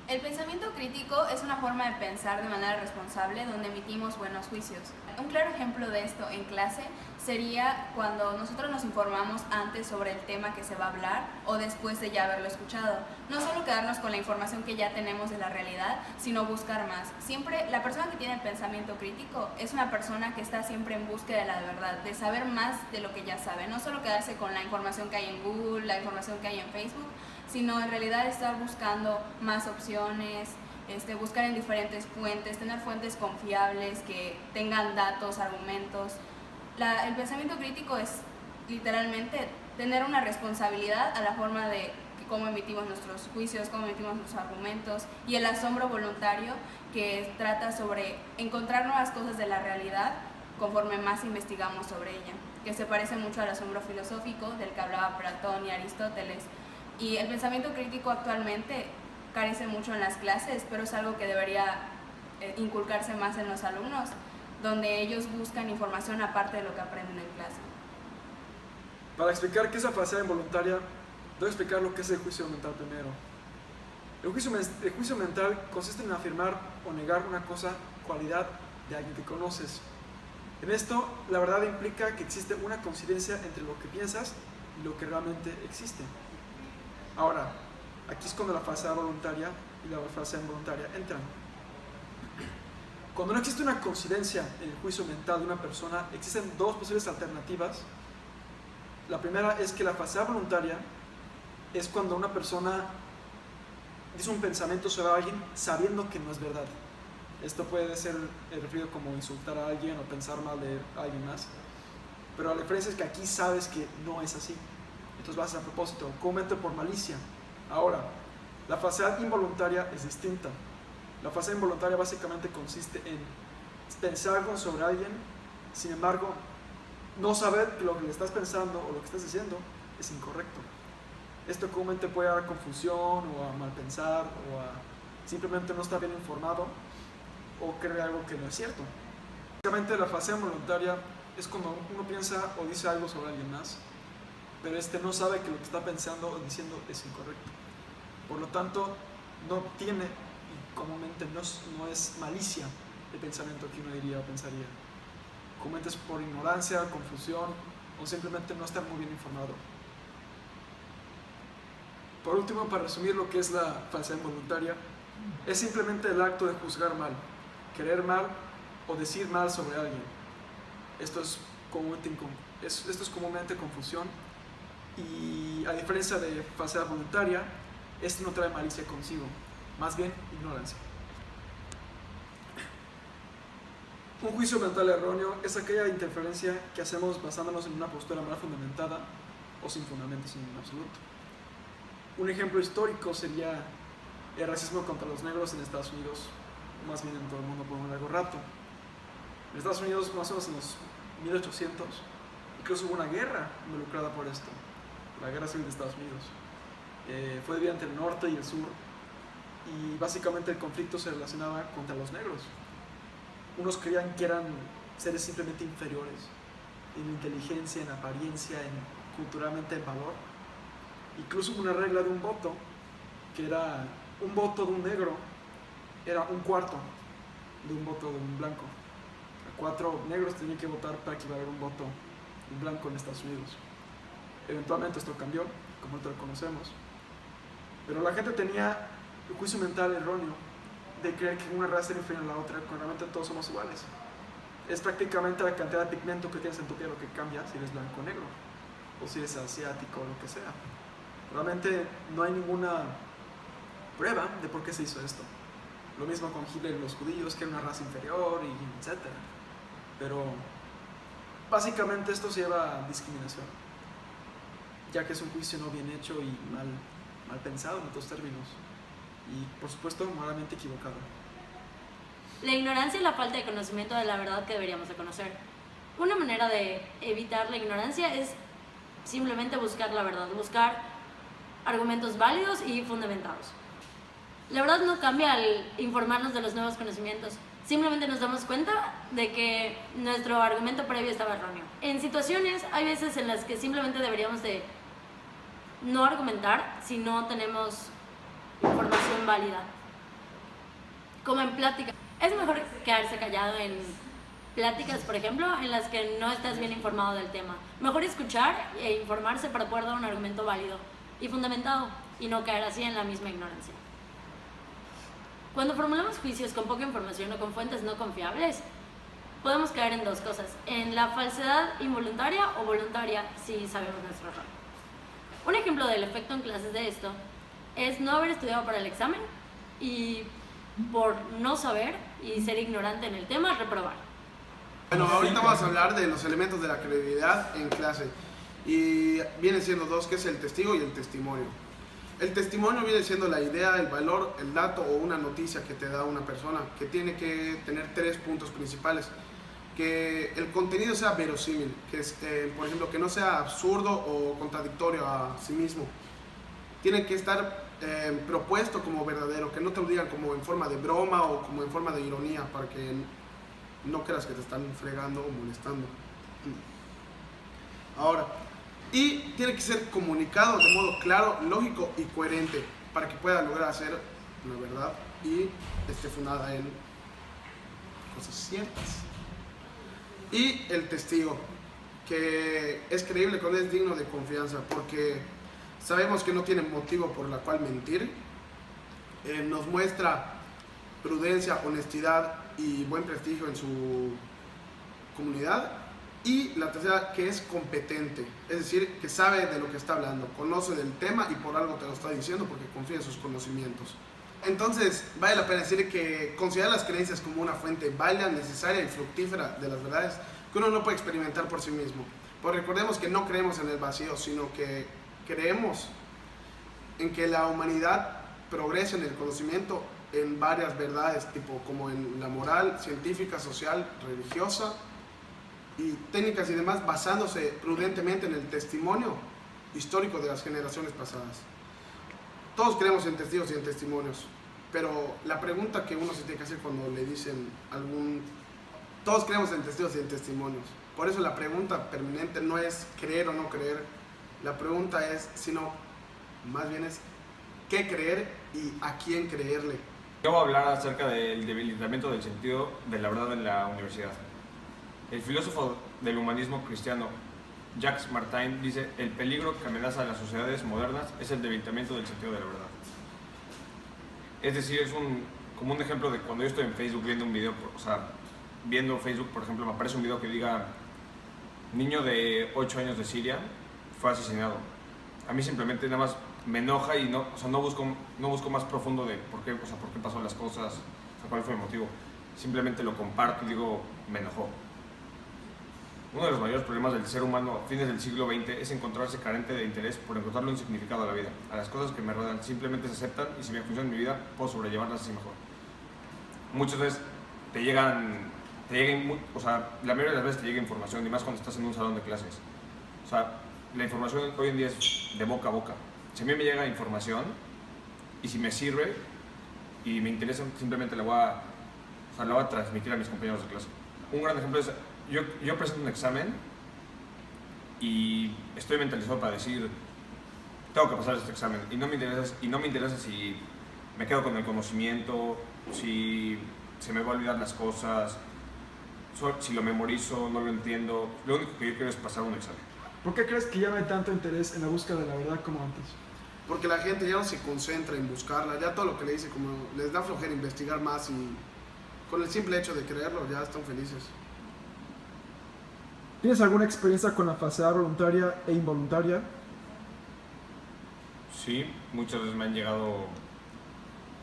El pensamiento crítico es una forma de pensar de manera responsable donde emitimos buenos juicios. Un claro ejemplo de esto en clase sería cuando nosotros nos informamos antes sobre el tema que se va a hablar o después de ya haberlo escuchado. No solo quedarnos con la información que ya tenemos de la realidad, sino buscar más. Siempre la persona que tiene pensamiento crítico es una persona que está siempre en búsqueda de la verdad, de saber más de lo que ya sabe. No solo quedarse con la información que hay en Google, la información que hay en Facebook, sino en realidad estar buscando más opciones, buscar en diferentes fuentes, tener fuentes confiables que tengan datos, argumentos. El pensamiento crítico es literalmente tener una responsabilidad a la forma de cómo emitimos nuestros juicios, cómo emitimos nuestros argumentos, y el asombro voluntario que trata sobre encontrar nuevas cosas de la realidad conforme más investigamos sobre ella, que se parece mucho al asombro filosófico del que hablaba Platón y Aristóteles. Y el pensamiento crítico actualmente carece mucho en las clases, pero es algo que debería inculcarse más en los alumnos, donde ellos buscan información aparte de lo que aprenden en clase. Para explicar qué es la falsedad involuntaria, debo explicar lo que es el juicio mental primero. El juicio mental consiste en afirmar o negar una cosa, cualidad de alguien que conoces. En esto, la verdad implica que existe una coincidencia entre lo que piensas y lo que realmente existe. Ahora, aquí es cuando la falsedad voluntaria y la falsedad involuntaria entran. Cuando no existe una coincidencia en el juicio mental de una persona, existen dos posibles alternativas. La primera es que la falsedad voluntaria es cuando una persona dice un pensamiento sobre alguien sabiendo que no es verdad. Esto puede ser referido como insultar a alguien o pensar mal de alguien más, pero la diferencia es que aquí sabes que no es así. Entonces lo haces a propósito, comúnmente por malicia. Ahora, la falsedad involuntaria es distinta. La falsedad involuntaria básicamente consiste en pensar algo sobre alguien, sin embargo, no saber que lo que le estás pensando o lo que estás diciendo es incorrecto. Esto comúnmente puede dar a confusión o a mal pensar o a simplemente no estar bien informado o creer algo que no es cierto. Básicamente la falsedad involuntaria es cuando uno piensa o dice algo sobre alguien más, pero no sabe que lo que está pensando o diciendo es incorrecto. Por lo tanto, no tiene, y comúnmente no es malicia el pensamiento que uno diría o pensaría. Comúnmente es por ignorancia, confusión o simplemente no estar muy bien informado. Por último, para resumir lo que es la falsedad involuntaria, es simplemente el acto de juzgar mal, querer mal o decir mal sobre alguien. Esto es comúnmente confusión. Y a diferencia de falsedad voluntaria, no trae malicia consigo, más bien ignorancia. Un juicio mental erróneo es aquella interferencia que hacemos basándonos en una postura mal fundamentada o sin fundamentos en absoluto. Un ejemplo histórico sería el racismo contra los negros en Estados Unidos, más bien en todo el mundo por un largo rato. En Estados Unidos, más o menos en los 1800, incluso hubo una guerra involucrada por esto. La guerra civil de Estados Unidos. Fue dividida entre el norte y el sur, y básicamente el conflicto se relacionaba contra los negros. Unos creían que eran seres simplemente inferiores en inteligencia, en apariencia, culturalmente en valor. Incluso hubo una regla de un voto, que era un voto de un negro era un cuarto de un voto de un blanco. 4 negros tenían que votar para equivaler un voto de un blanco en Estados Unidos. Eventualmente esto cambió, como lo conocemos, pero la gente tenía el juicio mental erróneo de creer que una raza era inferior a la otra, cuando realmente todos somos iguales. Es prácticamente la cantidad de pigmento que tienes en tu piel lo que cambia si eres blanco o negro, o si eres asiático o lo que sea. Realmente no hay ninguna prueba de por qué se hizo esto. Lo mismo con Hitler y los judíos, que era una raza inferior, y etc. Pero básicamente esto se lleva a discriminación, ya que es un juicio no bien hecho y mal pensado en otros términos, y por supuesto moralmente equivocado. La ignorancia y la falta de conocimiento de la verdad que deberíamos de conocer. Una manera de evitar la ignorancia es simplemente buscar la verdad, buscar argumentos válidos y fundamentados. La verdad no cambia al informarnos de los nuevos conocimientos, simplemente nos damos cuenta de que nuestro argumento previo estaba erróneo. En situaciones hay veces en las que simplemente deberíamos de no argumentar si no tenemos información válida. como en plática. Es mejor quedarse callado en pláticas, por ejemplo, en las que no estás bien informado del tema. Mejor escuchar e informarse para poder dar un argumento válido y fundamentado y no caer así en la misma ignorancia. Cuando formulamos juicios con poca información o con fuentes no confiables, podemos caer en dos cosas: en la falsedad involuntaria o voluntaria si sabemos nuestro error. Un ejemplo del efecto en clases de esto es no haber estudiado para el examen y por no saber y ser ignorante en el tema, reprobar. Bueno, ahorita vamos a hablar de los elementos de la credibilidad en clase y vienen siendo dos, que es el testigo y el testimonio. El testimonio viene siendo la idea, el valor, el dato o una noticia que te da una persona, que tiene que tener 3 puntos principales. Que el contenido sea verosímil, que es, por ejemplo, que no sea absurdo o contradictorio a sí mismo. Tiene que estar propuesto como verdadero, que no te lo digan como en forma de broma o como en forma de ironía, para que no creas que te están fregando o molestando. Ahora, y tiene que ser comunicado de modo claro, lógico y coherente, para que pueda lograr hacer una verdad y esté fundada en cosas ciertas. Y el testigo, que es creíble cuando es digno de confianza, porque sabemos que no tiene motivo por la cual mentir, nos muestra prudencia, honestidad y buen prestigio en su comunidad. Y la tercera, que es competente, es decir, que sabe de lo que está hablando, conoce del tema y por algo te lo está diciendo porque confía en sus conocimientos. Entonces, vale la pena decir que considerar las creencias como una fuente válida, necesaria y fructífera de las verdades que uno no puede experimentar por sí mismo. Pues recordemos que no creemos en el vacío, sino que creemos en que la humanidad progresa en el conocimiento en varias verdades, tipo como en la moral, científica, social, religiosa y técnicas y demás, basándose prudentemente en el testimonio histórico de las generaciones pasadas. Todos creemos en testigos y en testimonios, pero la pregunta que uno se tiene que hacer cuando le dicen todos creemos en testigos y en testimonios. Por eso la pregunta permanente no es creer o no creer, la pregunta es, sino más bien es qué creer y a quién creerle. Yo voy a hablar acerca del debilitamiento del sentido de la verdad en la universidad. El filósofo del humanismo cristiano Jacques Maritain dice: el peligro que amenaza a las sociedades modernas es el debilitamiento del sentido de la verdad. Es decir, es como un ejemplo de cuando yo estoy en Facebook viendo un video, viendo Facebook, por ejemplo, me aparece un video que diga: niño de 8 años de Siria fue asesinado. A mí simplemente nada más me enoja y no busco más profundo de por qué pasó las cosas, cuál fue el motivo. Simplemente lo comparto y digo, me enojó. Uno de los mayores problemas del ser humano a fines del siglo XX es encontrarse carente de interés por encontrarle un significado a la vida, a las cosas que me rodean. Simplemente se aceptan y si me funcionan en mi vida, puedo sobrellevarlas así mejor. Muchas veces la mayoría de las veces te llega información, y más cuando estás en un salón de clases. La información hoy en día es de boca a boca. Si a mí me llega información y si me sirve y me interesa, simplemente la voy a transmitir a mis compañeros de clase. Un gran ejemplo es, yo presento un examen y estoy mentalizado para decir, tengo que pasar este examen, y no me interesa si me quedo con el conocimiento, si se me va a olvidar las cosas, si lo memorizo, no lo entiendo. Lo único que yo quiero es pasar un examen. ¿Por qué crees que ya no hay tanto interés en la búsqueda de la verdad como antes? Porque la gente ya no se concentra en buscarla, ya todo lo que le dice, como les da flojera investigar más, y con el simple hecho de creerlo ya están felices. ¿Tienes alguna experiencia con la falsedad voluntaria e involuntaria? Sí, muchas veces me han llegado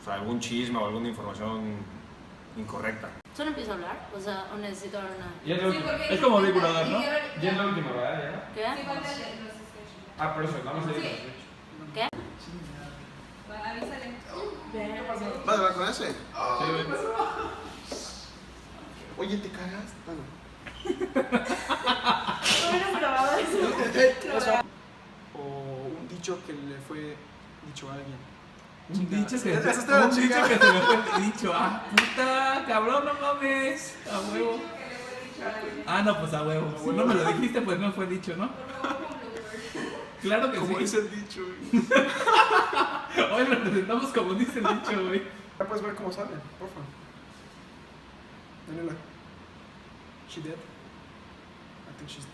algún chisme o alguna información incorrecta. ¿Solo empiezo a hablar? ¿O necesito dar una...? Ya es, Sí, porque es como ya- Big Brother, ¿no? ya- Ya es la última, ¿verdad? ¿Qué? Sí, falta los sketches. Ah, por eso, vamos a ir. Sí. ¿Qué? Avísale. ¿Vas a hablar con ese? Sí, güey. Oye, ¿te cagas? Bueno. ¿O un dicho que le fue dicho a alguien? Un dicho que, Esa está la un dicho chica. que se me fue dicho. Ah, puta, cabrón, no mames. A huevo. Ah, no, pues a huevo. Si no me lo dijiste, pues no fue dicho, ¿no? Claro que Como sí. dice el dicho. Hoy lo presentamos como dice el dicho, güey. Ya puedes ver cómo sale, porfa. Daniela. She dead? I think she's dead.